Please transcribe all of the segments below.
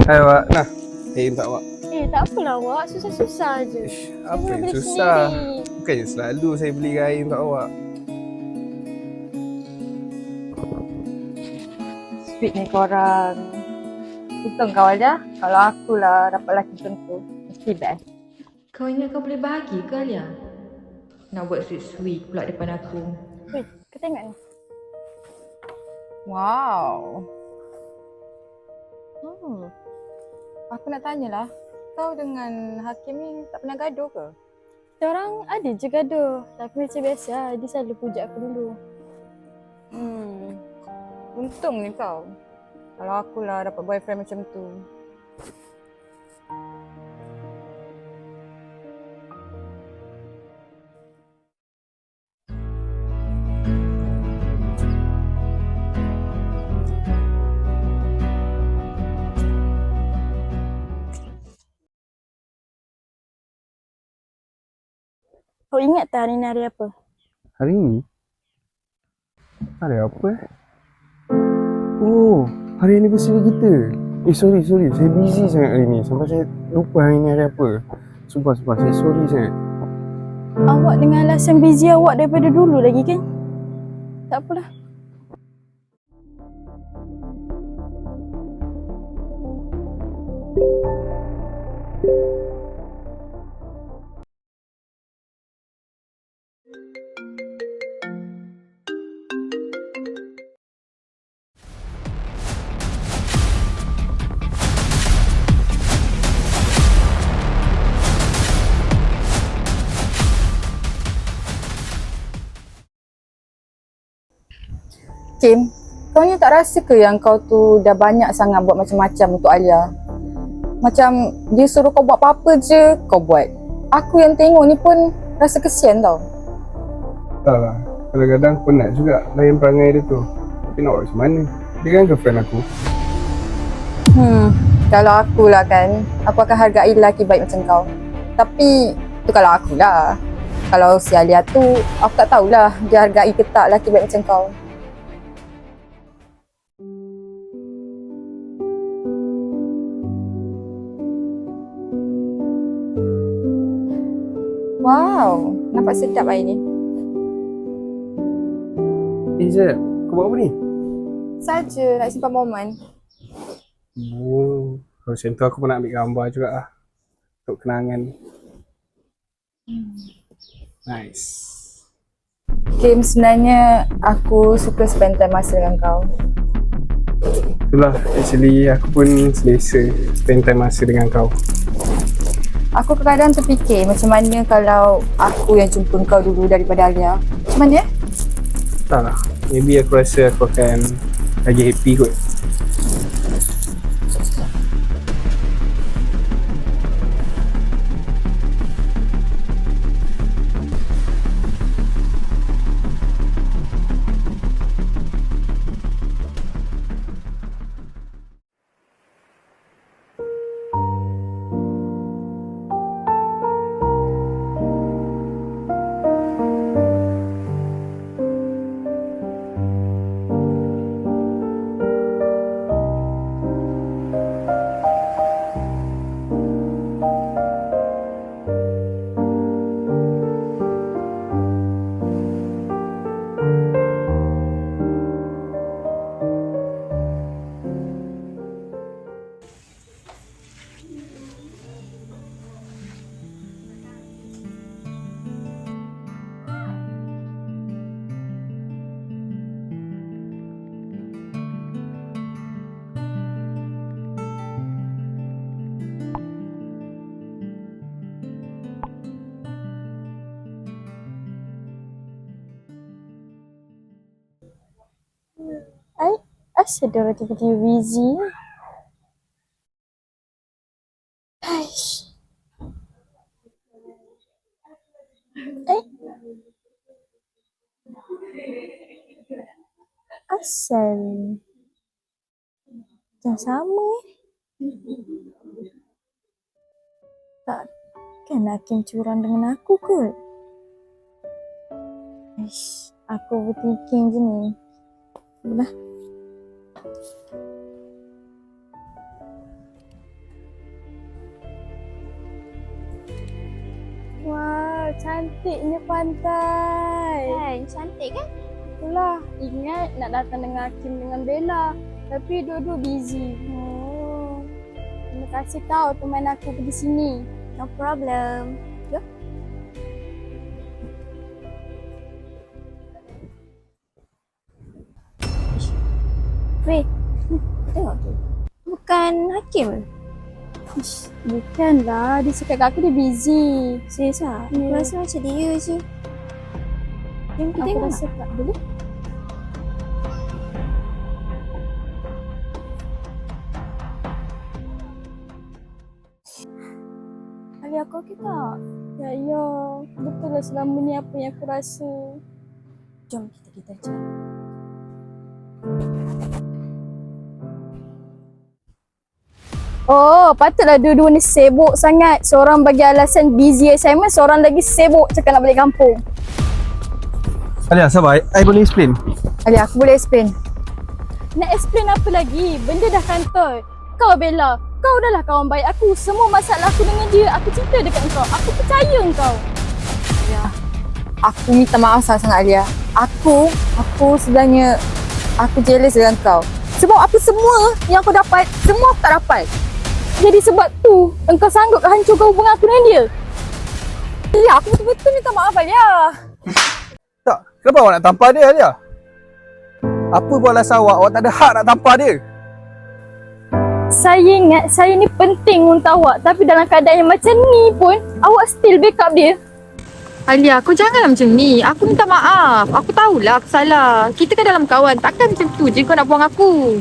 Hai Wak, nah. Untuk Wak. Tak apalah awak, susah-susah je. Apa Saya yang beli susah? sendiri. Bukannya selalu saya beli air untuk awak. Sweet ni korang. Untung kau aja. Kalau akulah dapat lelaki macam tu, mesti best. Kau ingat kau boleh bahagi ke Alia? Nak buat sweet-sweet pula depan aku. Weh, kau tengok ni. Wow. Aku nak tanyalah, kau dengan Hakim ni tak pernah gaduh ke? Kita orang ada je gaduh. Tapi macam biasa, dia selalu puja aku dulu. Untung ni kau. Kalau akulah dapat boyfriend macam tu. Kau ingat tak hari ni hari apa? Hari ni? Hari apa Oh, hari anniversary kita. Sorry. Saya busy sangat hari ni. Sampai saya lupa hari ni hari apa. Sumpah. Saya sorry sangat. Awak dengan alasan busy awak daripada dulu lagi kan? Tak apalah. Kim, kau ni tak rasa ke yang kau tu dah banyak sangat buat macam-macam untuk Alia? Macam dia suruh kau buat apa-apa je, kau buat. Aku yang tengok ni pun rasa kesian tau. Tak lah. Kadang-kadang penat juga layan perangai dia tu. Tapi nak buat macam mana? Dia kan girlfriend aku. Kalau akulah kan, aku akan hargai lelaki baik macam kau. Tapi tu kalau akulah. Kalau si Alia tu, aku tak tahulah dia hargai ke tak lelaki baik macam kau. Wow, nampak sedap air ni. Zed, kau buat apa ni? Saja nak simpan momen. Kalau macam tu aku pun nak ambil gambar juga lah. Untuk kenangan. Nice. Kim, sebenarnya aku suka spend time masa dengan kau. Itulah, actually aku pun selesa spend time masa dengan kau. Aku kadang-kadang terfikir macam mana kalau aku yang jumpa kau dulu daripada Alia. Macam mana? Tak lah, maybe aku rasa aku akan lagi happy kot. Asal dia orang tiba-tiba busy? Aish. Asal dah sama Takkan Hakim curang dengan aku kot? Aish, aku overthinking je ni. Dah. Cantiknya pantai. Kan, cantik kan? Itulah, ingat nak datang dengan Hakim dengan Bella. Tapi dua-dua busy. Terima kasih tau teman aku pergi sini. No problem. Jom. Weh, tengok tu. Bukan Hakim. Ish, bukanlah. Dia cakap kat aku dia busy. Serius lah? Aku Ya. rasa macam dia je. Jom kita Aku tengok. rasa tak boleh. Ali aku okey tak? Ya, betul lah selama ni apa yang aku rasa. Jom kita cari. Oh, patutlah dua-dua ni sibuk sangat. Seorang bagi alasan busy assignment, seorang lagi sibuk cakap nak balik kampung. Alia, sabar. I boleh explain. Alia, aku boleh explain. Nak explain apa lagi? Benda dah kantor. Kau Bella, kau adalah kawan baik aku. Semua masalah aku dengan dia, aku cerita dekat kau. Aku percaya kau. Aku minta maaf sangat-sangat Alia. Aku sebenarnya aku jealous dengan kau. Sebab apa semua yang kau dapat, semua aku tak dapat. Jadi sebab tu, engkau sanggup hancurkan hubungan aku dengan dia? Alia, aku betul-betul minta maaf Alia. Tak, kenapa awak nak tampar dia, Alia? Apa buat alasan awak tak ada hak nak tampar dia? Saya ingat saya ni penting untuk awak. Tapi dalam keadaan yang macam ni pun, awak still backup dia. Alia, kau janganlah macam ni. Aku minta maaf. Aku tahulah aku salah. Kita kan dalam kawan. Takkan macam tu je kau nak buang aku.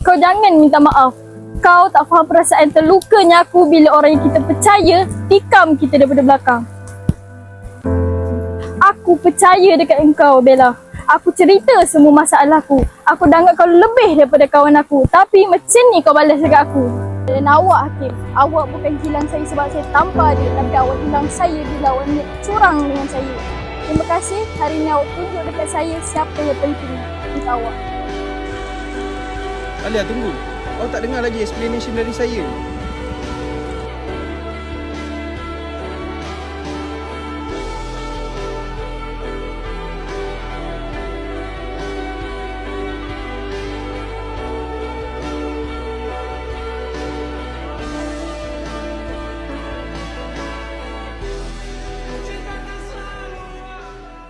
Kau jangan minta maaf. Kau tak faham perasaan terlukanya aku bila orang yang kita percaya tikam kita daripada belakang. Aku percaya dekat engkau, Bella. Aku cerita semua masalahku. Aku dah anggap kau lebih daripada kawan aku. Tapi macam ni kau balas dekat aku. Dan awak Hakim, awak bukan hilang saya sebab saya tampar dia. Tapi awak hilang saya bila awak niat curang dengan saya. Terima kasih hari ni awak tunjuk dekat saya siapa yang penting untuk awak. Alia, tunggu. Awak tak dengar lagi explanation dari saya.